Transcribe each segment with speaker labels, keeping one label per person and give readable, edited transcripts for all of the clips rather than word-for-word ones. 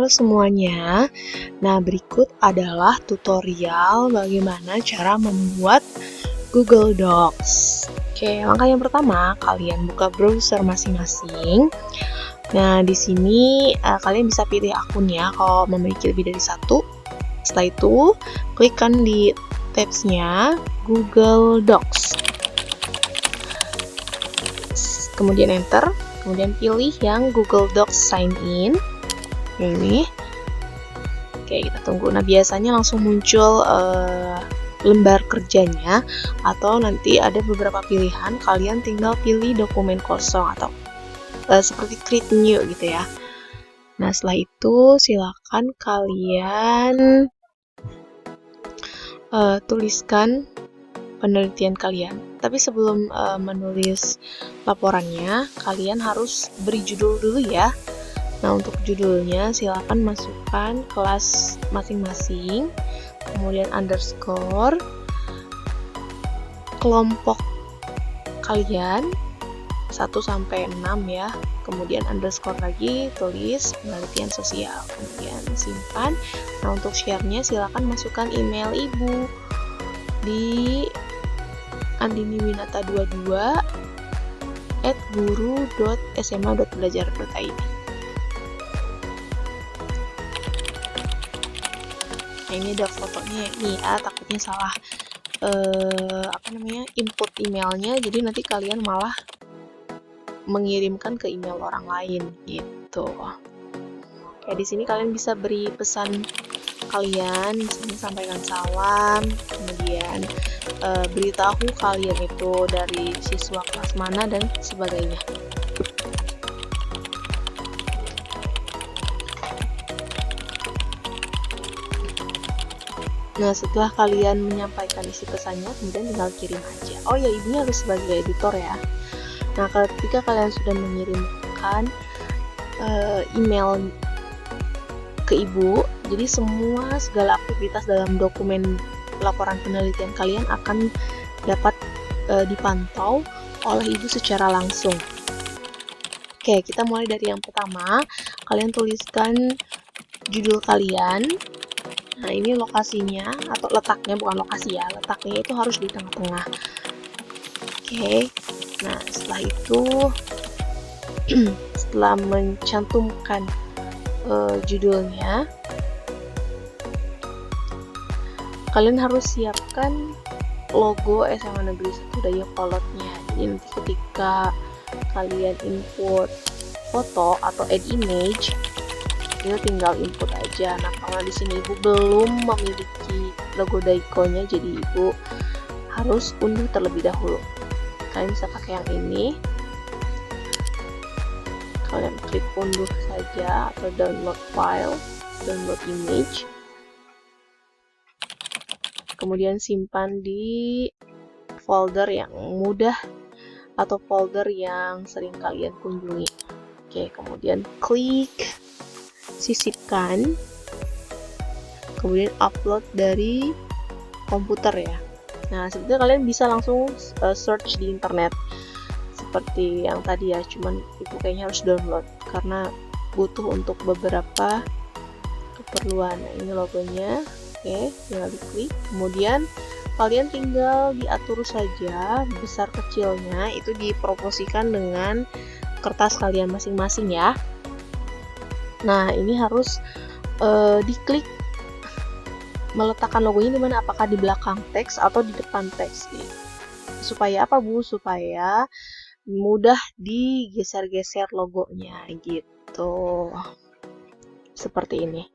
Speaker 1: Halo semuanya. Nah, berikut adalah tutorial bagaimana cara membuat Google Docs. Oke, langkah yang pertama, kalian buka browser masing-masing. Nah, di sini kalian bisa pilih akunnya kalau memiliki lebih dari satu. Setelah itu, klikkan di tabsnya Google Docs. Kemudian enter, kemudian pilih yang Google Docs Sign In. Ini. Oke, kita tunggu. Nah, biasanya langsung muncul lembar kerjanya, atau nanti ada beberapa pilihan, kalian tinggal pilih dokumen kosong atau seperti create new gitu ya. Nah, setelah itu silakan kalian tuliskan penelitian kalian. Tapi sebelum menulis laporannya, kalian harus beri judul dulu ya. Nah, untuk judulnya silakan masukkan kelas masing-masing, kemudian underscore, kelompok kalian 1-6 ya, kemudian underscore lagi, tulis penelitian sosial, kemudian simpan. Nah, untuk share-nya silakan masukkan email ibu di andiniwinata22@guru.sma.belajar.id. Nah, ini ada fotonya nih, takutnya salah input emailnya, jadi nanti kalian malah mengirimkan ke email orang lain gitu. Oke, di sini kalian bisa beri pesan kalian, misalnya sampaikan salam, kemudian beritahu kalian itu dari siswa kelas mana dan sebagainya. Nah, setelah kalian menyampaikan isi pesannya, kemudian tinggal kirim aja. Oh ya, ibunya harus sebagai editor ya. Nah, ketika kalian sudah mengirimkan email ke ibu, jadi segala aktivitas dalam dokumen laporan penelitian kalian akan dapat dipantau oleh ibu secara langsung. Oke, kita mulai dari yang pertama. Kalian tuliskan judul kalian. Nah, ini lokasinya atau letaknya, bukan lokasi ya, letaknya itu harus di tengah-tengah. Oke, nah setelah itu setelah mencantumkan judulnya, kalian harus siapkan logo SMA Negeri 1 Dayakolotnya. Jadi nanti ketika kalian input foto atau add image, itu tinggal input aja. Nah, kalau di sini ibu belum memiliki logo Daikonya, jadi ibu harus unduh terlebih dahulu. Kalian bisa pakai yang ini. Kalian klik unduh saja atau download file, download image. Kemudian simpan di folder yang mudah atau folder yang sering kalian kunjungi. Oke, kemudian klik sisipkan, kemudian upload dari komputer ya. Nah, sebetulnya kalian bisa langsung search di internet seperti yang tadi ya, cuman ibu kayaknya harus download karena butuh untuk beberapa keperluan. Nah, ini logonya. Oke, tinggal diklik, kemudian kalian tinggal diatur saja besar kecilnya, itu diproporsikan dengan kertas kalian masing-masing ya. Nah, ini harus diklik meletakkan logonya di mana, apakah di belakang teks atau di depan teks. Supaya apa, Bu? Supaya mudah digeser-geser logonya gitu. Seperti ini.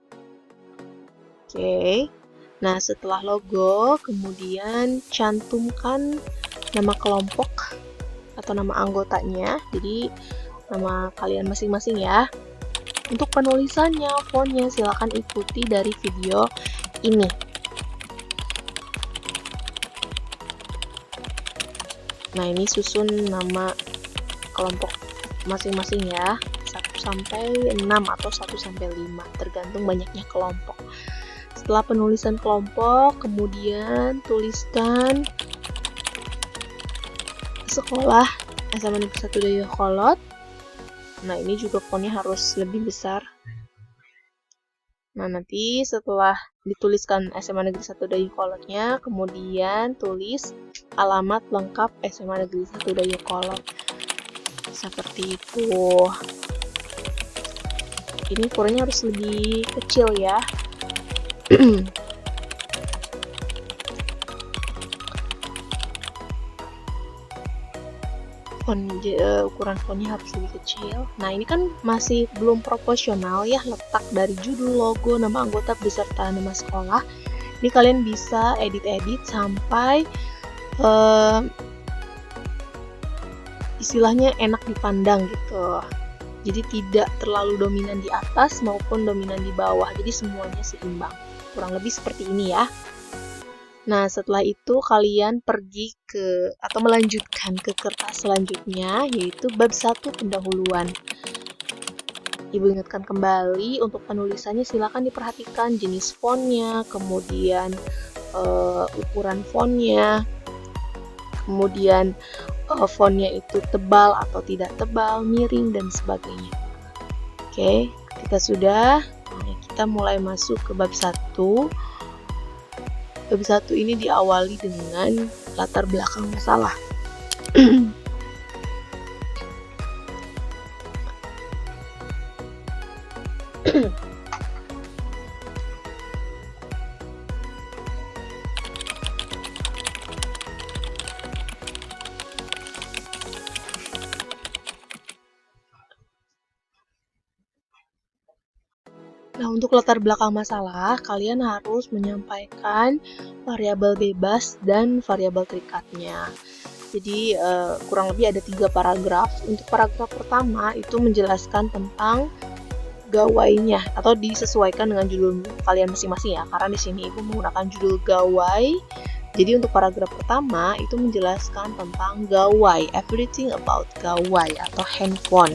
Speaker 1: Oke. Nah, setelah logo, kemudian cantumkan nama kelompok atau nama anggotanya. Jadi nama kalian masing-masing ya. Untuk penulisannya, fontnya silakan ikuti dari video ini. Nah, ini susun nama kelompok masing-masing ya, 1-6 atau 1-5, tergantung banyaknya kelompok. Setelah penulisan kelompok, kemudian tuliskan sekolah SMA Negeri 1 Dayakolot. Nah, ini juga fontnya harus lebih besar. Nah, nanti setelah dituliskan SMA Negeri 1 Dayakolotnya, kemudian tulis alamat lengkap SMA Negeri 1 Dayakolot. Seperti itu. Ini ukurannya harus lebih kecil ya. Ukuran fontnya harus lebih kecil. Nah, ini kan masih belum proporsional ya, letak dari judul, logo, nama anggota beserta nama sekolah. Ini kalian bisa edit-edit sampai istilahnya enak dipandang gitu. Jadi tidak terlalu dominan di atas maupun dominan di bawah. Jadi semuanya seimbang. Kurang lebih seperti ini ya. Nah, setelah itu kalian pergi ke atau melanjutkan ke kertas selanjutnya, yaitu bab 1 pendahuluan. Ibu ingatkan kembali, untuk penulisannya silakan diperhatikan jenis fontnya, kemudian ukuran fontnya, kemudian fontnya itu tebal atau tidak tebal, miring, dan sebagainya. Oke, ketika sudah, kita mulai masuk ke bab 1. Bab 1 ini diawali dengan latar belakang masalah. Nah, untuk latar belakang masalah, kalian harus menyampaikan variabel bebas dan variabel terikatnya. Jadi, kurang lebih ada 3 paragraf. Untuk paragraf pertama, itu menjelaskan tentang gawainya, atau disesuaikan dengan judul kalian masing-masing ya, karena di sini Ibu menggunakan judul gawai. Jadi, untuk paragraf pertama, itu menjelaskan tentang gawai, everything about gawai atau handphone.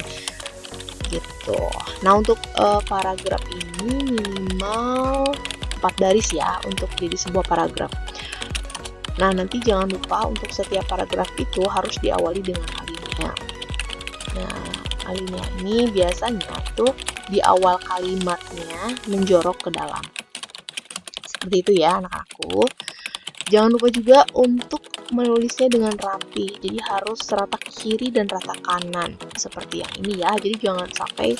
Speaker 1: Gitu. Nah, untuk paragraf ini minimal 4 baris ya untuk jadi sebuah paragraf. Nah, nanti jangan lupa untuk setiap paragraf itu harus diawali dengan alinea. Nah, alinea ini biasanya itu di awal kalimatnya menjorok ke dalam. Seperti itu ya anak-anakku. Jangan lupa juga untuk menulisnya dengan rapi, jadi harus rata kiri dan rata kanan seperti yang ini ya, jadi jangan sampai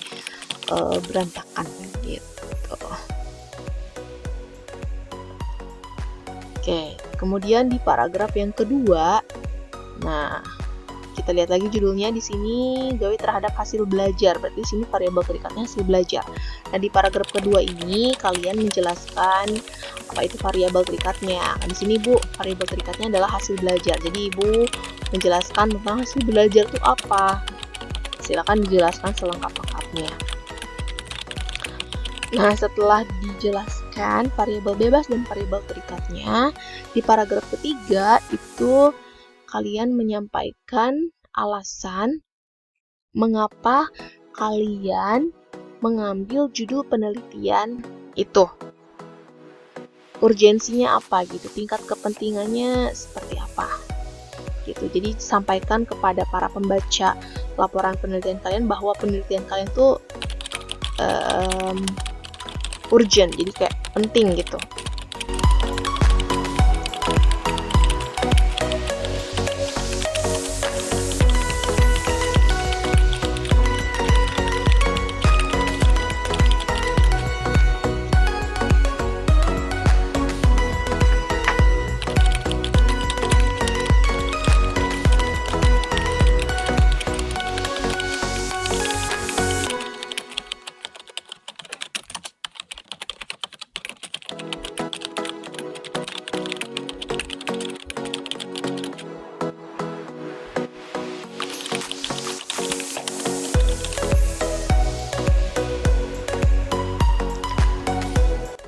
Speaker 1: berantakan gitu. Oke, kemudian di paragraf yang kedua, nah kita lihat lagi judulnya di sini, gawe terhadap hasil belajar. Berarti di sini variabel terikatnya hasil belajar. Nah, di paragraf kedua ini kalian menjelaskan apa itu variabel terikatnya. Nah, di sini Bu, variabel terikatnya adalah hasil belajar. Jadi Ibu menjelaskan tentang hasil belajar itu apa. Silakan dijelaskan selengkap-lengkapnya. Nah, setelah dijelaskan variabel bebas dan variabel terikatnya, di paragraf ketiga itu kalian menyampaikan alasan mengapa kalian mengambil judul penelitian itu. Urgensinya apa gitu, tingkat kepentingannya seperti apa gitu. Jadi sampaikan kepada para pembaca laporan penelitian kalian bahwa penelitian kalian tuh urgent, jadi kayak penting gitu.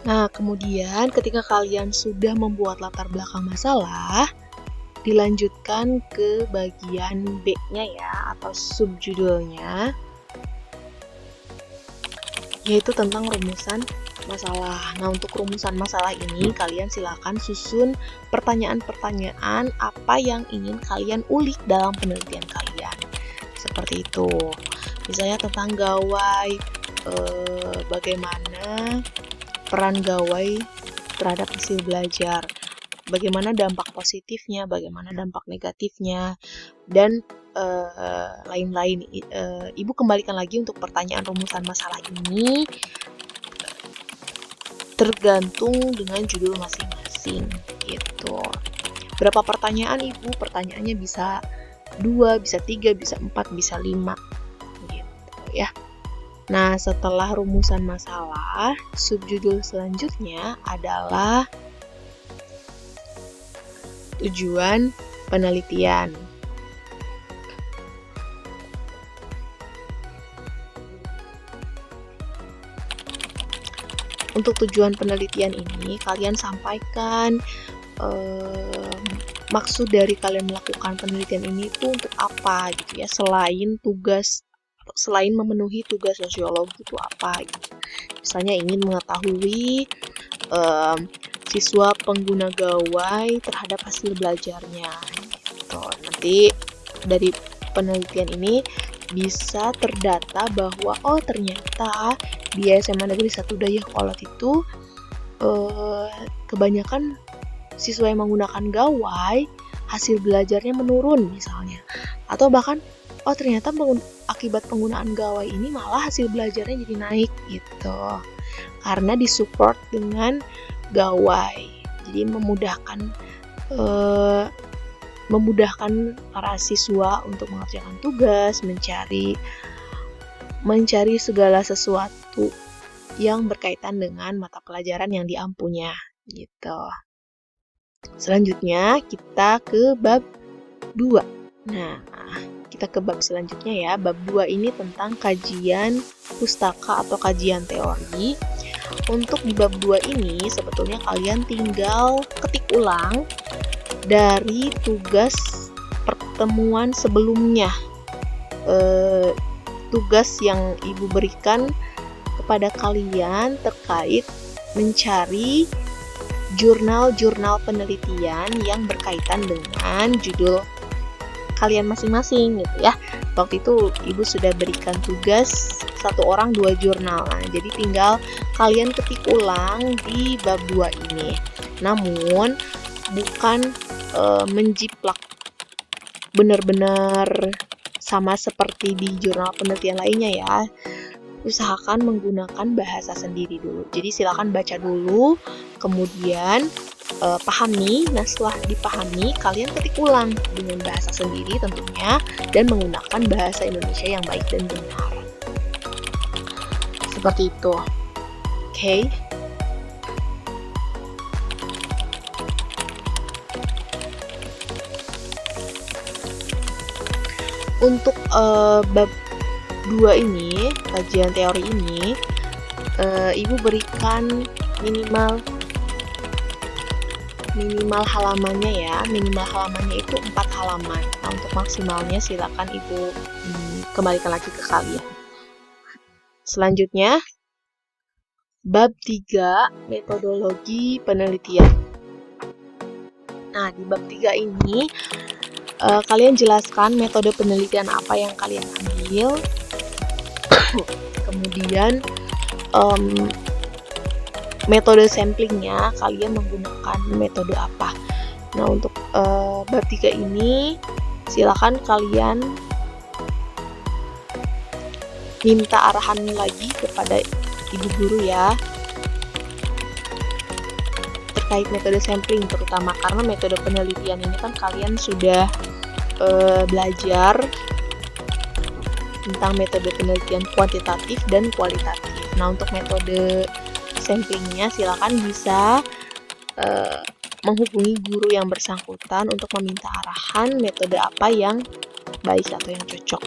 Speaker 1: Nah, kemudian ketika kalian sudah membuat latar belakang masalah, dilanjutkan ke bagian B-nya ya, atau subjudulnya, yaitu tentang rumusan masalah. Nah, untuk rumusan masalah ini, kalian silakan susun pertanyaan-pertanyaan apa yang ingin kalian ulik dalam penelitian kalian. Seperti itu. Misalnya tentang gawai, bagaimana peran gawai terhadap hasil belajar, bagaimana dampak positifnya, bagaimana dampak negatifnya, dan lain-lain. Ibu kembalikan lagi untuk pertanyaan rumusan masalah ini tergantung dengan judul masing-masing gitu. Berapa pertanyaan Ibu? Pertanyaannya bisa 2, bisa 3, bisa 4, bisa 5 gitu ya. Nah, setelah rumusan masalah, subjudul selanjutnya adalah tujuan penelitian. Untuk tujuan penelitian ini, kalian sampaikan maksud dari kalian melakukan penelitian ini itu untuk apa gitu ya, selain memenuhi tugas sosiologi itu apa gitu. Misalnya ingin mengetahui siswa pengguna gawai terhadap hasil belajarnya gitu. Nanti dari penelitian ini bisa terdata bahwa oh ternyata di SMA Negeri 1 Dayakolot itu kebanyakan siswa yang menggunakan gawai hasil belajarnya menurun misalnya, atau bahkan oh ternyata akibat penggunaan gawai ini malah hasil belajarnya jadi naik gitu, karena disupport dengan gawai. Jadi memudahkan para siswa untuk mengerjakan tugas, mencari segala sesuatu yang berkaitan dengan mata pelajaran yang diampunya gitu. Selanjutnya kita ke bab 2. Nah, kita ke bab selanjutnya ya. Bab 2 ini tentang kajian pustaka atau kajian teori. Untuk di bab 2 ini sebetulnya kalian tinggal ketik ulang dari tugas pertemuan sebelumnya. Tugas yang Ibu berikan kepada kalian terkait mencari jurnal-jurnal penelitian yang berkaitan dengan judul kalian masing-masing gitu ya. Waktu itu Ibu sudah berikan tugas 1 orang 2 jurnal. Nah, jadi tinggal kalian ketik ulang di bab 2 ini. Namun bukan menjiplak benar-benar sama seperti di jurnal penelitian lainnya ya. Usahakan menggunakan bahasa sendiri dulu. Jadi silakan baca dulu, kemudian pahami. Nah, setelah dipahami, kalian ketik ulang dengan bahasa sendiri tentunya, dan menggunakan bahasa Indonesia yang baik dan benar. Seperti itu. Oke. Untuk bab 2 ini, kajian teori ini, Ibu berikan minimal halamannya ya. Minimal halamannya itu 4 halaman. Nah, untuk maksimalnya silakan Ibu kembalikan lagi ke kalian. Selanjutnya, bab 3, metodologi penelitian. Nah, di bab 3 ini kalian jelaskan metode penelitian apa yang kalian ambil. Kemudian metode samplingnya kalian menggunakan metode apa. Nah, untuk bab 3 ini silakan kalian minta arahan lagi kepada ibu guru ya terkait metode sampling, terutama karena metode penelitian ini kan kalian sudah belajar tentang metode penelitian kuantitatif dan kualitatif. Nah, untuk metode samplingnya silakan bisa menghubungi guru yang bersangkutan untuk meminta arahan metode apa yang baik atau yang cocok.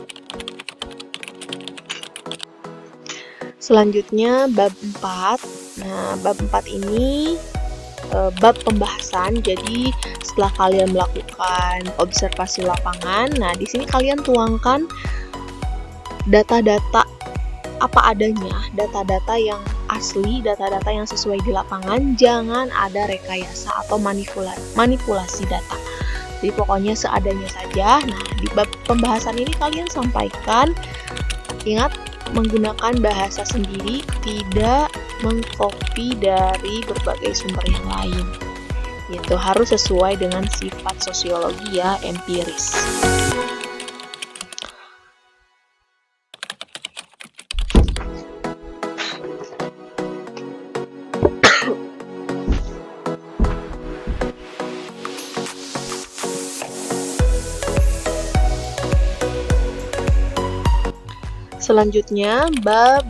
Speaker 1: Selanjutnya bab 4. Nah, bab 4 ini bab pembahasan. Jadi setelah kalian melakukan observasi lapangan, nah di sini kalian tuangkan data-data apa adanya, data-data yang asli, data-data yang sesuai di lapangan. Jangan ada rekayasa atau manipulasi data. Jadi pokoknya seadanya saja. Nah, di bab pembahasan ini kalian sampaikan, ingat menggunakan bahasa sendiri, tidak mengcopy dari berbagai sumber yang lain. Itu harus sesuai dengan sifat sosiologi ya, empiris. Selanjutnya bab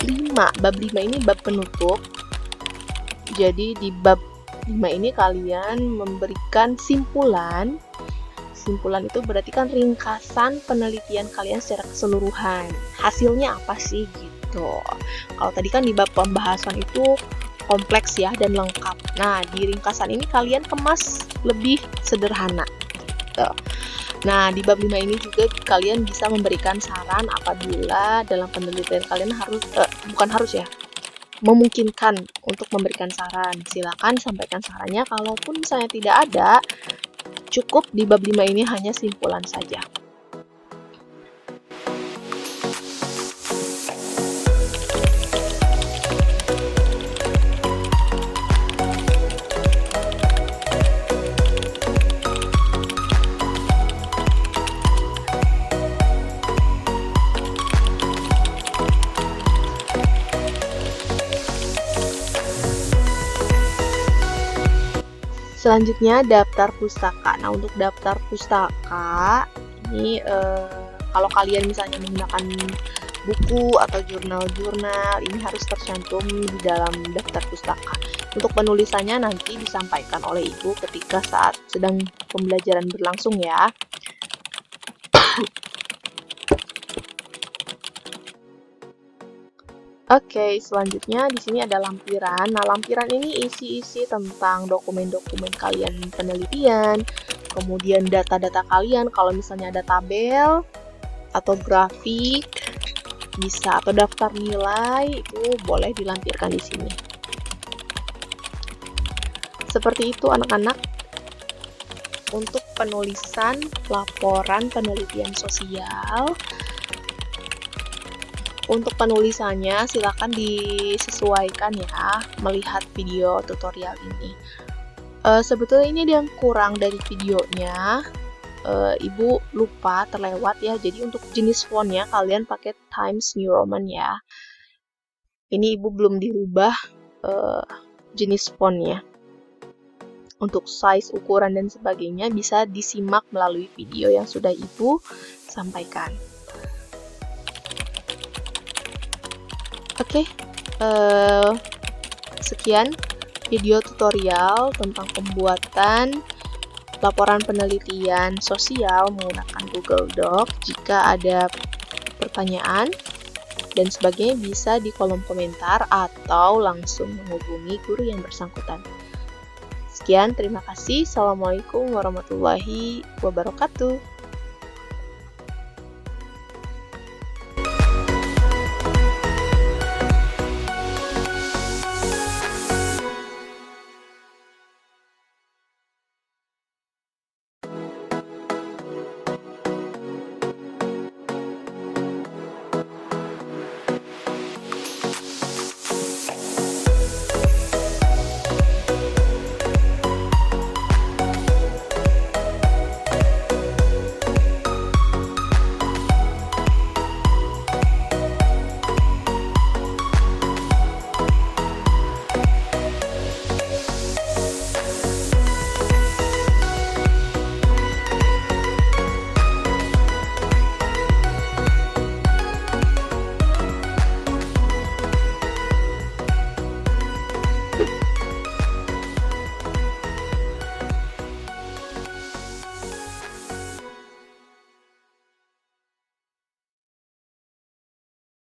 Speaker 1: 5. Bab 5 ini bab penutup. Jadi di bab 5 ini kalian memberikan simpulan. Simpulan itu berarti kan ringkasan penelitian kalian secara keseluruhan. Hasilnya apa sih gitu. Kalau tadi kan di bab pembahasan itu kompleks ya dan lengkap. Nah, di ringkasan ini kalian kemas lebih sederhana. Gitu. Nah, di bab 5 ini juga kalian bisa memberikan saran apabila dalam penelitian kalian memungkinkan untuk memberikan saran. Silakan sampaikan sarannya, kalaupun misalnya tidak ada, cukup di bab 5 ini hanya simpulan saja. Selanjutnya daftar pustaka. Nah, untuk daftar pustaka ini kalau kalian misalnya menggunakan buku atau jurnal-jurnal, ini harus tercantum di dalam daftar pustaka. Untuk penulisannya nanti disampaikan oleh ibu ketika saat sedang pembelajaran berlangsung ya. Oke, selanjutnya di sini ada lampiran. Nah, lampiran ini isi-isi tentang dokumen-dokumen kalian penelitian, kemudian data-data kalian. Kalau misalnya ada tabel atau grafik, bisa, atau daftar nilai, itu boleh dilampirkan di sini. Seperti itu anak-anak untuk penulisan laporan penelitian sosial. Untuk penulisannya silakan disesuaikan ya, melihat video tutorial ini. Sebetulnya ini ada yang kurang dari videonya, ibu lupa terlewat ya. Jadi untuk jenis fontnya kalian pakai Times New Roman ya. Ini ibu belum dirubah jenis fontnya. Untuk size, ukuran dan sebagainya bisa disimak melalui video yang sudah ibu sampaikan. Oke, sekian video tutorial tentang pembuatan laporan penelitian sosial menggunakan Google Doc. Jika ada pertanyaan dan sebagainya bisa di kolom komentar atau langsung menghubungi guru yang bersangkutan. Sekian, terima kasih. Assalamualaikum warahmatullahi wabarakatuh.